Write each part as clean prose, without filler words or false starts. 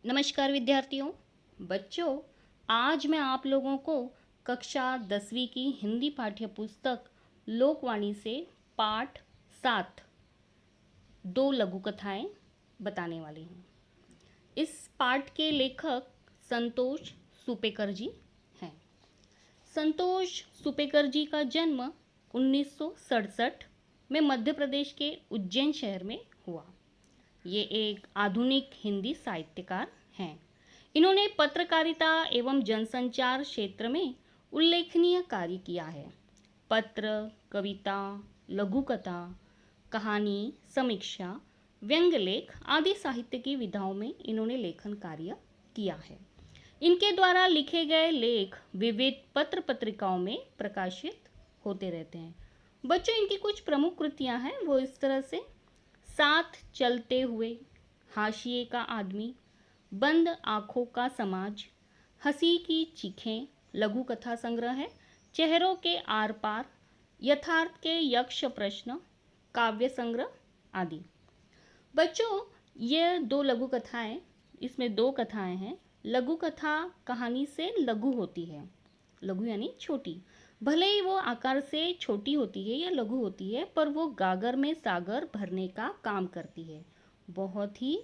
नमस्कार विद्यार्थियों। बच्चों, आज मैं आप लोगों को कक्षा 10वीं की हिंदी पाठ्य पुस्तक लोकवाणी से पाठ 7 दो लघु कथाएं बताने वाली हूँ। इस पाठ के लेखक संतोष सुपेकर जी हैं। संतोष सुपेकर जी का जन्म 1967 में मध्य प्रदेश के उज्जैन शहर में हुआ। ये एक आधुनिक हिंदी साहित्यकार हैं। इन्होंने पत्रकारिता एवं जनसंचार क्षेत्र में उल्लेखनीय कार्य किया है। पत्र, कविता, लघु कथा, कहानी, समीक्षा, व्यंग्य लेख आदि साहित्य की विधाओं में इन्होंने लेखन कार्य किया है। इनके द्वारा लिखे गए लेख विविध पत्र पत्रिकाओं में प्रकाशित होते रहते हैं। बच्चों, इनकी कुछ प्रमुख कृतियां हैं वो इस तरह से: साथ चलते हुए, हाशिए का आदमी, बंद आँखों का समाज, हंसी की चीखें लघु कथा संग्रह है, चेहरों के आर पार, यथार्थ के यक्ष प्रश्न, काव्य संग्रह आदि। बच्चों, ये दो लघु कथाएं, इसमें दो कथाएं हैं। लघु कथा कहानी से लघु होती है, लघु यानी छोटी। भले ही वो आकार से छोटी होती है या लघु होती है, पर वो गागर में सागर भरने का काम करती है। बहुत ही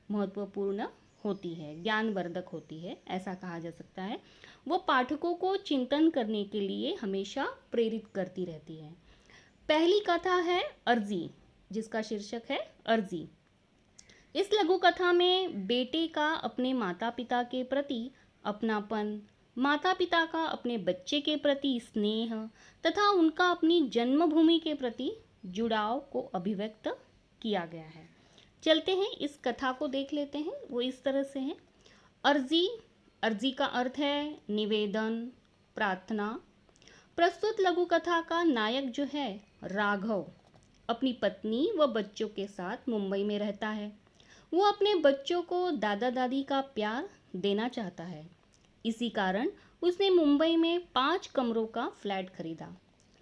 महत्वपूर्ण होती है, ज्ञानवर्धक होती है, ऐसा कहा जा सकता है। वो पाठकों को चिंतन करने के लिए हमेशा प्रेरित करती रहती है। पहली कथा है अर्जी, जिसका शीर्षक है अर्जी। इस लघु कथा में बेटे का अपने माता पिता के प्रति अपनापन, माता पिता का अपने बच्चे के प्रति स्नेह तथा उनका अपनी जन्मभूमि के प्रति जुड़ाव को अभिव्यक्त किया गया है। चलते हैं, इस कथा को देख लेते हैं। वो इस तरह से है। अर्जी, अर्जी का अर्थ है निवेदन, प्रार्थना। प्रस्तुत लघु कथा का नायक जो है राघव, अपनी पत्नी व बच्चों के साथ मुंबई में रहता है। वो अपने बच्चों को दादा दादी का प्यार देना चाहता है। इसी कारण उसने मुंबई में 5 कमरों का फ्लैट खरीदा।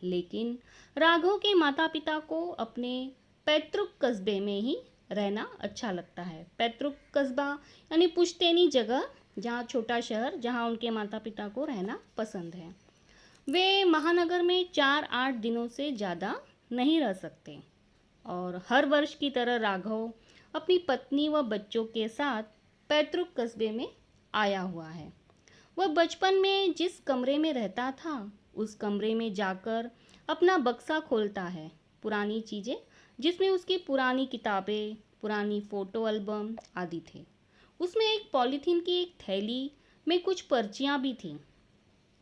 लेकिन राघव के माता पिता को अपने पैतृक कस्बे में ही रहना अच्छा लगता है। पैतृक कस्बा यानी पुश्तैनी जगह, जहाँ छोटा शहर, जहाँ उनके माता पिता को रहना पसंद है। वे महानगर में 4-8 दिनों से ज़्यादा नहीं रह सकते और हर वर्ष की तरह राघव अपनी पत्नी व बच्चों के साथ पैतृक कस्बे में आया हुआ है। वह बचपन में जिस कमरे में रहता था, उस कमरे में जाकर अपना बक्सा खोलता है। पुरानी चीज़ें, जिसमें उसकी पुरानी किताबें, पुरानी फ़ोटो एल्बम आदि थे। उसमें एक पॉलीथीन की एक थैली में कुछ पर्चियाँ भी थीं,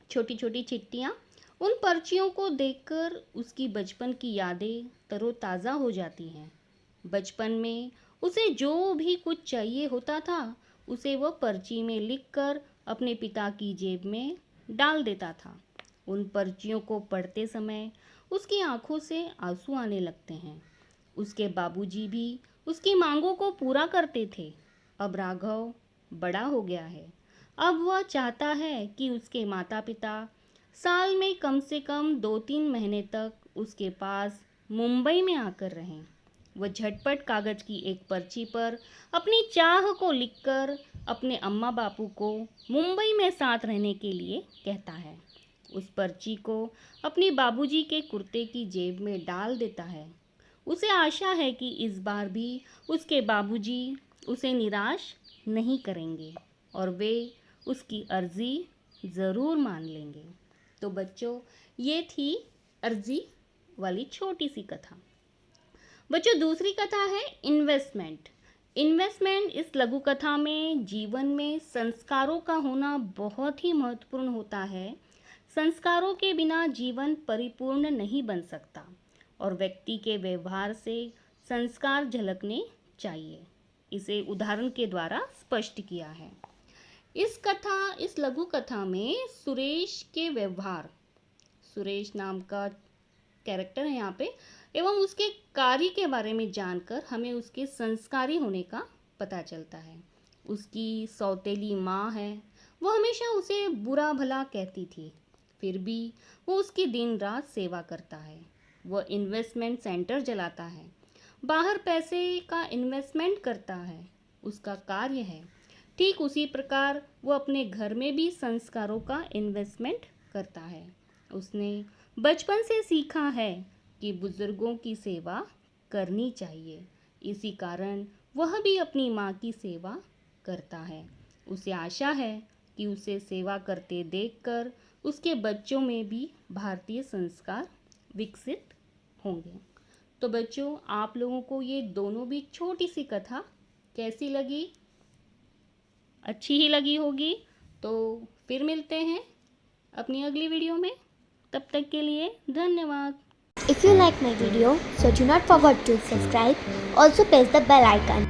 छोटी छोटी चिट्ठियाँ। उन पर्चियों को देखकर उसकी बचपन की यादें तरोताज़ा हो जाती हैं। बचपन में उसे जो भी कुछ चाहिए होता था, उसे वह पर्ची में लिखकर अपने पिता की जेब में डाल देता था। उन पर्चियों को पढ़ते समय उसकी आंखों से आंसू आने लगते हैं। उसके बाबूजी भी उसकी मांगों को पूरा करते थे। अब राघव बड़ा हो गया है। अब वह चाहता है कि उसके माता पिता साल में कम से कम 2-3 महीने तक उसके पास मुंबई में आकर रहें। वह झटपट कागज की एक पर्ची पर अपनी चाह को लिखकर अपने अम्मा बापू को मुंबई में साथ रहने के लिए कहता है। उस पर्ची को अपने बाबूजी के कुर्ते की जेब में डाल देता है। उसे आशा है कि इस बार भी उसके बाबूजी उसे निराश नहीं करेंगे और वे उसकी अर्जी ज़रूर मान लेंगे। तो बच्चों, ये थी अर्जी वाली छोटी सी कथा। बच्चों, दूसरी कथा है इन्वेस्टमेंट। इन्वेस्टमेंट इस लघु कथा में जीवन में संस्कारों का होना बहुत ही महत्वपूर्ण होता है। संस्कारों के बिना जीवन परिपूर्ण नहीं बन सकता और व्यक्ति के व्यवहार से संस्कार झलकने चाहिए। इसे उदाहरण के द्वारा स्पष्ट किया है। इस लघु कथा में सुरेश के व्यवहार, सुरेश नाम का कैरेक्टर है यहाँ पे, एवं उसके कार्य के बारे में जानकर हमें उसके संस्कारी होने का पता चलता है। उसकी सौतेली माँ है, वो हमेशा उसे बुरा भला कहती थी, फिर भी वो उसकी दिन रात सेवा करता है। वह इन्वेस्टमेंट सेंटर चलाता है, बाहर पैसे का इन्वेस्टमेंट करता है। उसका कार्य है ठीक उसी प्रकार वो अपने घर में भी संस्कारों का इन्वेस्टमेंट करता है। उसने बचपन से सीखा है कि बुजुर्गों की सेवा करनी चाहिए। इसी कारण वह भी अपनी माँ की सेवा करता है। उसे आशा है कि उसे सेवा करते देखकर उसके बच्चों में भी भारतीय संस्कार विकसित होंगे। तो बच्चों, आप लोगों को ये दोनों भी छोटी सी कथा कैसी लगी? अच्छी ही लगी होगी। तो फिर मिलते हैं अपनी अगली वीडियो में। तब तक के लिए धन्यवाद। If you like my video, so do not forget to subscribe. Also press the bell icon